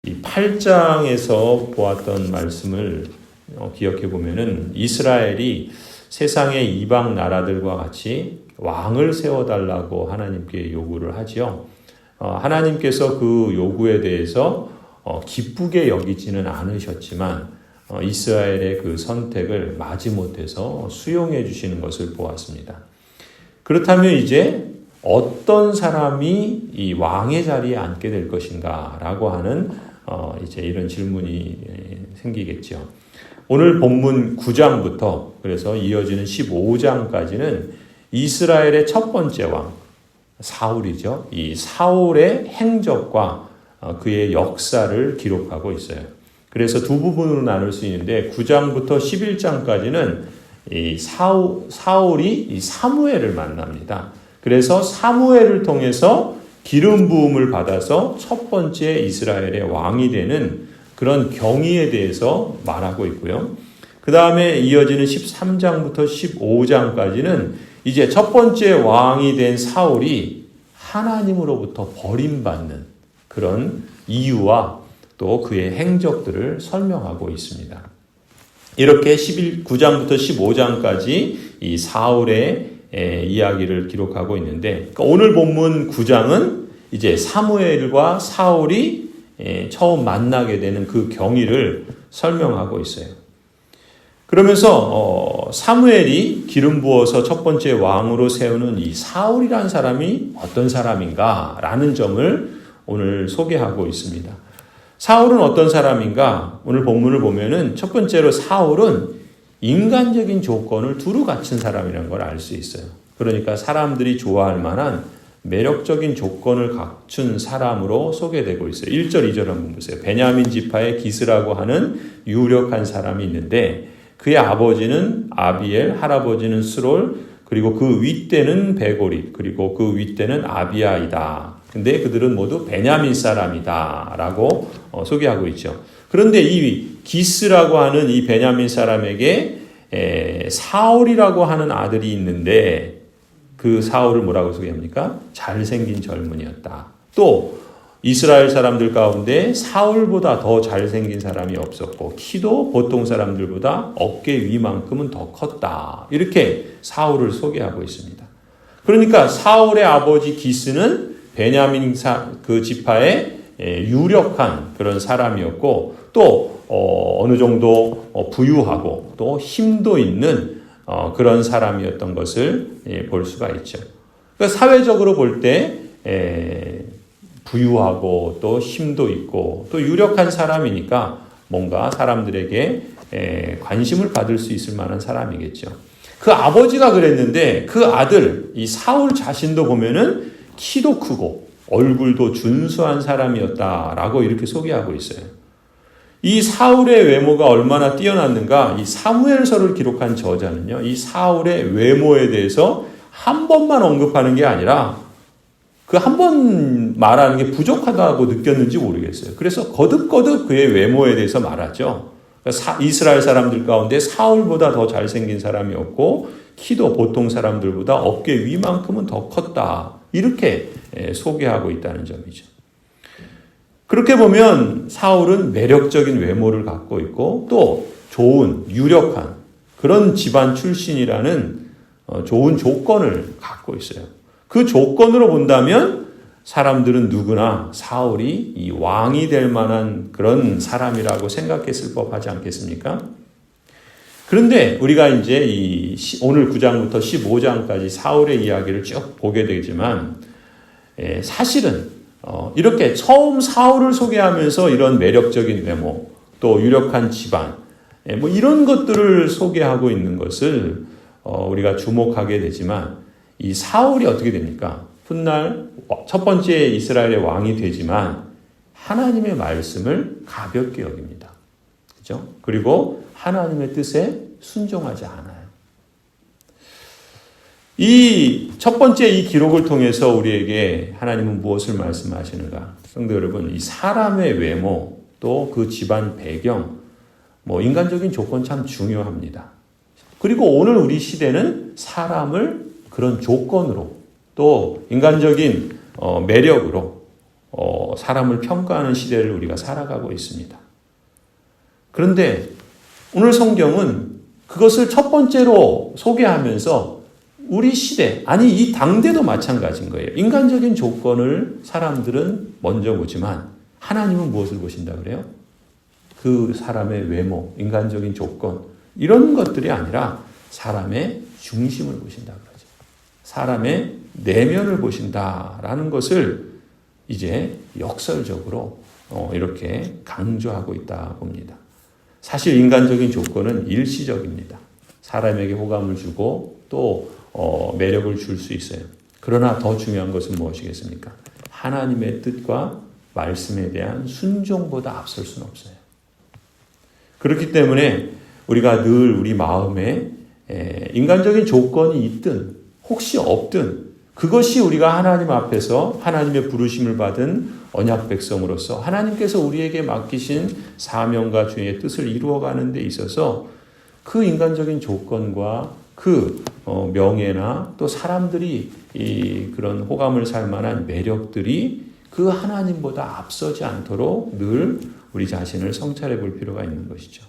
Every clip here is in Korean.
이 8장에서 보았던 말씀을 기억해 보면은 이스라엘이 세상의 이방 나라들과 같이 왕을 세워달라고 하나님께 요구를 하지요. 하나님께서 그 요구에 대해서 기쁘게 여기지는 않으셨지만 이스라엘의 그 선택을 마지못해서 수용해 주시는 것을 보았습니다. 그렇다면 이제 어떤 사람이 이 왕의 자리에 앉게 될 것인가라고 하는 이제 이런 질문이 생기겠죠. 오늘 본문 9장부터 그래서 이어지는 15장까지는 이스라엘의 첫 번째 왕 사울이죠. 이 사울의 행적과 그의 역사를 기록하고 있어요. 그래서 두 부분으로 나눌 수 있는데 9장부터 11장까지는 이 사울이 이 사무엘을 만납니다. 그래서 사무엘을 통해서 기름 부음을 받아서 첫 번째 이스라엘의 왕이 되는 그런 경위에 대해서 말하고 있고요. 그 다음에 이어지는 13장부터 15장까지는 이제 첫 번째 왕이 된 사울이 하나님으로부터 버림받는 그런 이유와 또 그의 행적들을 설명하고 있습니다. 이렇게 9장부터 15장까지 이 사울의 이야기를 기록하고 있는데, 그러니까 오늘 본문 9장은 이제 사무엘과 사울이 처음 만나게 되는 그 경위를 설명하고 있어요. 그러면서 사무엘이 기름 부어서 첫 번째 왕으로 세우는 이 사울이라는 사람이 어떤 사람인가라는 점을 오늘 소개하고 있습니다. 사울은 어떤 사람인가? 오늘 본문을 보면은 첫 번째로 사울은 인간적인 조건을 두루 갖춘 사람이라는 걸 알 수 있어요. 그러니까 사람들이 좋아할 만한 매력적인 조건을 갖춘 사람으로 소개되고 있어요. 1절, 2절 한번 보세요. 베냐민 지파의 기스라고 하는 유력한 사람이 있는데 그의 아버지는 아비엘, 할아버지는 스롤, 그리고 그 윗대는 베고릿, 그리고 그 윗대는 아비아이다. 근데 그들은 모두 베냐민 사람이다 라고 소개하고 있죠. 그런데 이 기스라고 하는 이 베냐민 사람에게 사울이라고 하는 아들이 있는데 그 사울을 뭐라고 소개합니까? 잘생긴 젊은이였다. 또 이스라엘 사람들 가운데 사울보다 더 잘생긴 사람이 없었고 키도 보통 사람들보다 어깨 위만큼은 더 컸다. 이렇게 사울을 소개하고 있습니다. 그러니까 사울의 아버지 기스는 베냐민 그 지파의 유력한 그런 사람이었고 또 어느 정도 부유하고 또 힘도 있는 그런 사람이었던 것을 볼 수가 있죠. 그러니까 사회적으로 볼 때 부유하고 또 힘도 있고 또 유력한 사람이니까 뭔가 사람들에게 관심을 받을 수 있을 만한 사람이겠죠. 그 아버지가 그랬는데 그 아들 이 사울 자신도 보면은 키도 크고 얼굴도 준수한 사람이었다라고 이렇게 소개하고 있어요. 이 사울의 외모가 얼마나 뛰어났는가, 이 사무엘서를 기록한 저자는요, 이 사울의 외모에 대해서 한 번만 언급하는 게 아니라 그 한 번 말하는 게 부족하다고 느꼈는지 모르겠어요. 그래서 거듭거듭 그의 외모에 대해서 말하죠. 이스라엘 사람들 가운데 사울보다 더 잘생긴 사람이 없고 키도 보통 사람들보다 어깨 위만큼은 더 컸다. 이렇게 소개하고 있다는 점이죠. 그렇게 보면 사울은 매력적인 외모를 갖고 있고 또 좋은 유력한 그런 집안 출신이라는 좋은 조건을 갖고 있어요. 그 조건으로 본다면 사람들은 누구나 사울이 이 왕이 될 만한 그런 사람이라고 생각했을 법하지 않겠습니까? 그런데 우리가 이제 오늘 9장부터 15장까지 사울의 이야기를 쭉 보게 되지만 사실은 이렇게 처음 사울을 소개하면서 이런 매력적인 외모 또 유력한 집안 뭐 이런 것들을 소개하고 있는 것을 우리가 주목하게 되지만 이 사울이 어떻게 됩니까? 훗날 첫 번째 이스라엘의 왕이 되지만 하나님의 말씀을 가볍게 여깁니다. 그죠? 그리고 하나님의 뜻에 순종하지 않아요. 이 첫 번째 이 기록을 통해서 우리에게 하나님은 무엇을 말씀하시는가? 성도 여러분, 이 사람의 외모 또 그 집안 배경, 뭐 인간적인 조건 참 중요합니다. 그리고 오늘 우리 시대는 사람을 그런 조건으로 또 인간적인 매력으로 사람을 평가하는 시대를 우리가 살아가고 있습니다. 그런데 오늘 성경은 그것을 첫 번째로 소개하면서 우리 시대, 아니 이 당대도 마찬가지인 거예요. 인간적인 조건을 사람들은 먼저 보지만 하나님은 무엇을 보신다 그래요? 그 사람의 외모, 인간적인 조건 이런 것들이 아니라 사람의 중심을 보신다 그러죠. 사람의 내면을 보신다라는 것을 이제 역설적으로 이렇게 강조하고 있다 봅니다. 사실 인간적인 조건은 일시적입니다. 사람에게 호감을 주고 또 매력을 줄 수 있어요. 그러나 더 중요한 것은 무엇이겠습니까? 하나님의 뜻과 말씀에 대한 순종보다 앞설 수는 없어요. 그렇기 때문에 우리가 늘 우리 마음에 인간적인 조건이 있든 혹시 없든 그것이 우리가 하나님 앞에서 하나님의 부르심을 받은 언약 백성으로서 하나님께서 우리에게 맡기신 사명과 주의 뜻을 이루어가는 데 있어서 그 인간적인 조건과 그 명예나 또 사람들이 그런 호감을 살 만한 매력들이 그 하나님보다 앞서지 않도록 늘 우리 자신을 성찰해 볼 필요가 있는 것이죠.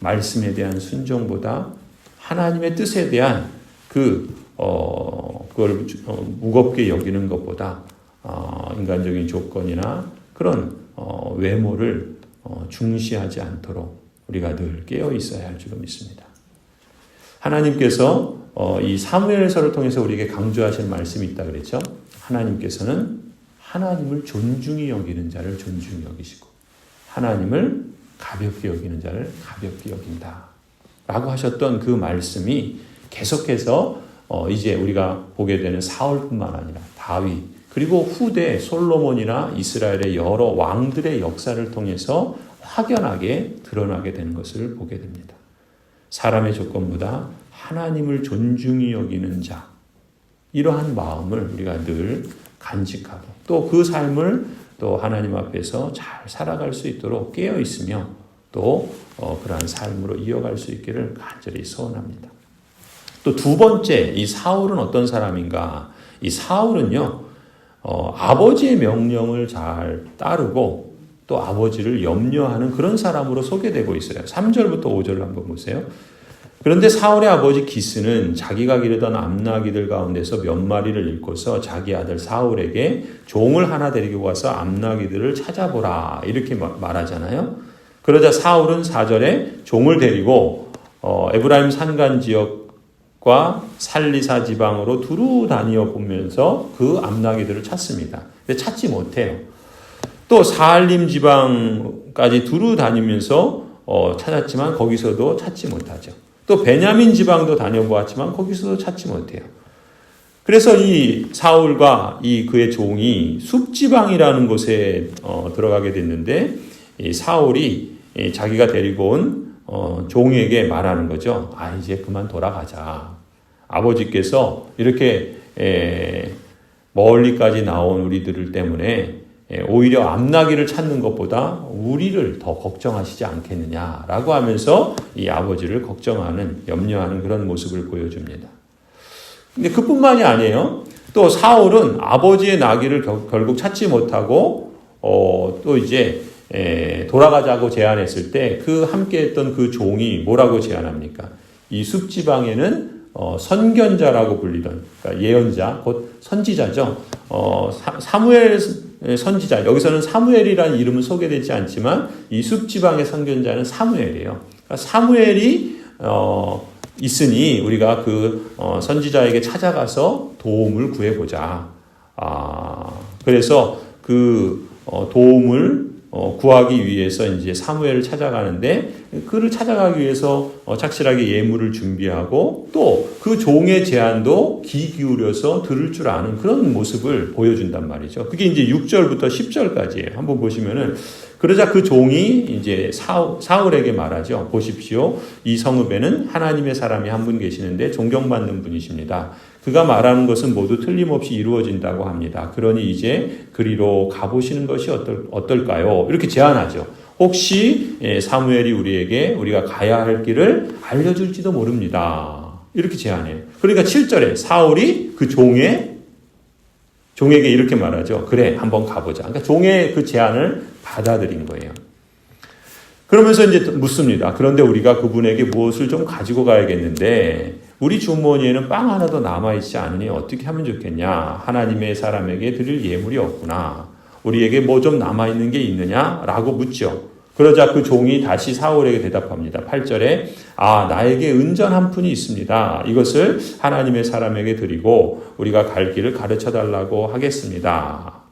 말씀에 대한 순종보다 하나님의 뜻에 대한 그걸 무겁게 여기는 것보다 인간적인 조건이나 그런 외모를 중시하지 않도록 우리가 늘 깨어 있어야 할 줄로 믿습니다. 하나님께서 이 사무엘서를 통해서 우리에게 강조하신 말씀이 있다 그랬죠. 하나님께서는 하나님을 존중히 여기는 자를 존중히 여기시고 하나님을 가볍게 여기는 자를 가볍게 여긴다 라고 하셨던 그 말씀이 계속해서 이제 우리가 보게 되는 사울뿐만 아니라 다윗 그리고 후대 솔로몬이나 이스라엘의 여러 왕들의 역사를 통해서 확연하게 드러나게 되는 것을 보게 됩니다. 사람의 조건보다 하나님을 존중히 여기는 자 이러한 마음을 우리가 늘 간직하고 또 그 삶을 또 하나님 앞에서 잘 살아갈 수 있도록 깨어 있으며 또 그러한 삶으로 이어갈 수 있기를 간절히 소원합니다. 또 두 번째, 이 사울은 어떤 사람인가? 이 사울은요, 아버지의 명령을 잘 따르고 또 아버지를 염려하는 그런 사람으로 소개되고 있어요. 3절부터 5절을 한번 보세요. 그런데 사울의 아버지 기스는 자기가 기르던 암나기들 가운데서 몇 마리를 잃고서 자기 아들 사울에게 종을 하나 데리고 가서 암나기들을 찾아보라 이렇게 말하잖아요. 그러자 사울은 4절에 종을 데리고 에브라임 산간 지역과 살리사 지방으로 두루 다니어 보면서 그 암나기들을 찾습니다. 근데 찾지 못해요. 또 사알림 지방까지 두루 다니면서 찾았지만 거기서도 찾지 못하죠. 또 베냐민 지방도 다녀보았지만 거기서도 찾지 못해요. 그래서 이 사울과 이 그의 종이 숲지방이라는 곳에 들어가게 됐는데 이 사울이 자기가 데리고 온 종에게 말하는 거죠. 이제 그만 돌아가자. 아버지께서 이렇게 멀리까지 나온 우리들 때문에 오히려 암나기를 찾는 것보다 우리를 더 걱정하시지 않겠느냐라고 하면서 이 아버지를 걱정하는, 염려하는 그런 모습을 보여줍니다. 근데 그뿐만이 아니에요. 또 사울은 아버지의 나귀를 결국 찾지 못하고 또 이제 돌아가자고 제안했을 때 그 함께했던 그 종이 뭐라고 제안합니까? 이 숲지방에는 선견자라고 불리던, 그러니까 예언자, 곧 선지자죠. 사무엘 선지자, 여기서는 사무엘이라는 이름은 소개되지 않지만 이 숲지방의 선견자는 사무엘이에요. 그러니까 사무엘이 있으니 우리가 그 선지자에게 찾아가서 도움을 구해보자. 그래서 그 도움을 구하기 위해서 이제 사무엘을 찾아가는데 그를 찾아가기 위해서 착실하게 예물을 준비하고 또 그 종의 제안도 귀 기울여서 들을 줄 아는 그런 모습을 보여준단 말이죠. 그게 이제 6절부터 10절까지예요. 한번 보시면은 그러자 그 종이 이제 사울에게 말하죠. 보십시오. 이 성읍에는 하나님의 사람이 한 분 계시는데 존경받는 분이십니다. 그가 말하는 것은 모두 틀림없이 이루어진다고 합니다. 그러니 이제 그리로 가보시는 것이 어떨까요? 이렇게 제안하죠. 혹시 사무엘이 우리가 가야 할 길을 알려줄지도 모릅니다. 이렇게 제안해요. 그러니까 7절에 사울이 그 종의 종에게 이렇게 말하죠. 그래, 한번 가보자. 그러니까 종의 그 제안을 받아들인 거예요. 그러면서 이제 묻습니다. 그런데 우리가 그분에게 무엇을 좀 가지고 가야겠는데 우리 주머니에는 빵 하나도 남아있지 않으니 어떻게 하면 좋겠냐. 하나님의 사람에게 드릴 예물이 없구나. 우리에게 뭐 좀 남아있는 게 있느냐? 라고 묻죠. 그러자 그 종이 다시 사울에게 대답합니다. 8절에 나에게 은전 한 푼이 있습니다. 이것을 하나님의 사람에게 드리고 우리가 갈 길을 가르쳐달라고 하겠습니다.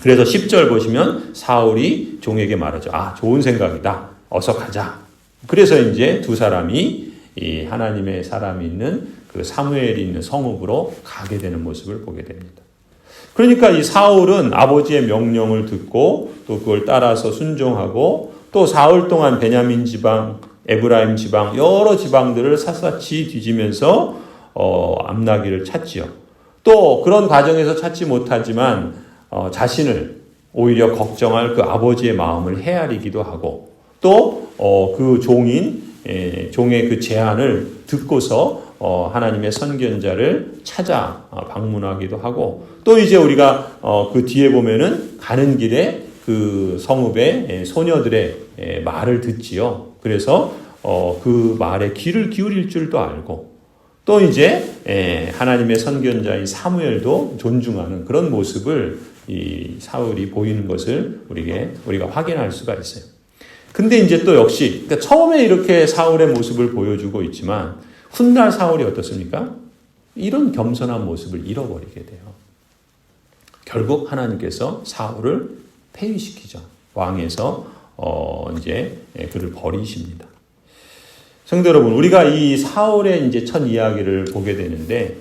그래서 10절 보시면 사울이 종에게 말하죠. 좋은 생각이다. 어서 가자. 그래서 이제 두 사람이 이 하나님의 사람이 있는 그 사무엘이 있는 성읍으로 가게 되는 모습을 보게 됩니다. 그러니까 이 사울은 아버지의 명령을 듣고 또 그걸 따라서 순종하고 또 사흘 동안 베냐민 지방, 에브라임 지방 여러 지방들을 샅샅이 뒤지면서 암나기를 찾지요. 또 그런 과정에서 찾지 못하지만 자신을 오히려 걱정할 그 아버지의 마음을 헤아리기도 하고 또 그 종의 그 제안을 듣고서 하나님의 선견자를 찾아 방문하기도 하고 또 이제 우리가 그 뒤에 보면은 가는 길에 그 성읍의 소녀들의 말을 듣지요. 그래서 그 말에 귀를 기울일 줄도 알고 또 이제 하나님의 선견자인 사무엘도 존중하는 그런 모습을 이 사울이 보이는 것을 우리가 확인할 수가 있어요. 근데 이제 또 역시 그러니까 처음에 이렇게 사울의 모습을 보여주고 있지만 훗날 사울이 어떻습니까? 이런 겸손한 모습을 잃어버리게 돼요. 결국 하나님께서 사울을 폐위시키죠. 왕에서 이제 그를 버리십니다. 성도 여러분, 우리가 이 사울의 이제 첫 이야기를 보게 되는데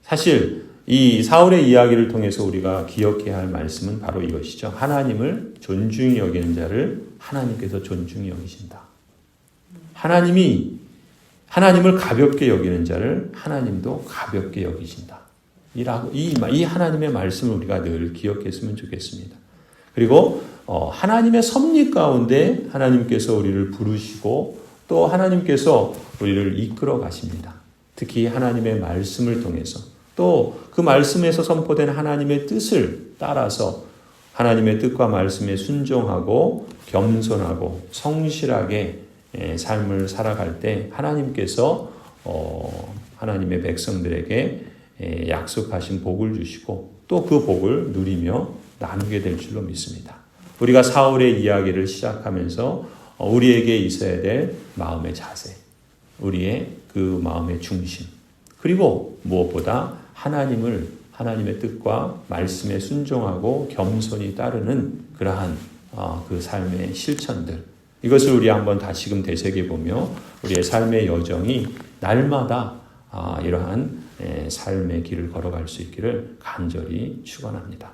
사실 이 사울의 이야기를 통해서 우리가 기억해야 할 말씀은 바로 이것이죠. 하나님을 존중히 여기는 자를 하나님께서 존중히 여기신다. 하나님을 가볍게 여기는 자를 하나님도 가볍게 여기신다. 이 하나님의 말씀을 우리가 늘 기억했으면 좋겠습니다. 그리고 하나님의 섭리 가운데 하나님께서 우리를 부르시고 또 하나님께서 우리를 이끌어 가십니다. 특히 하나님의 말씀을 통해서 또 그 말씀에서 선포된 하나님의 뜻을 따라서 하나님의 뜻과 말씀에 순종하고 겸손하고 성실하게 삶을 살아갈 때 하나님께서 하나님의 백성들에게 약속하신 복을 주시고 또 그 복을 누리며 나누게 될 줄로 믿습니다. 우리가 사울의 이야기를 시작하면서 우리에게 있어야 될 마음의 자세, 우리의 그 마음의 중심, 그리고 무엇보다 하나님의 뜻과 말씀에 순종하고 겸손히 따르는 그러한 그 삶의 실천들, 이것을 우리 한번 다시금 되새겨보며 우리의 삶의 여정이 날마다 이러한 삶의 길을 걸어갈 수 있기를 간절히 축원합니다.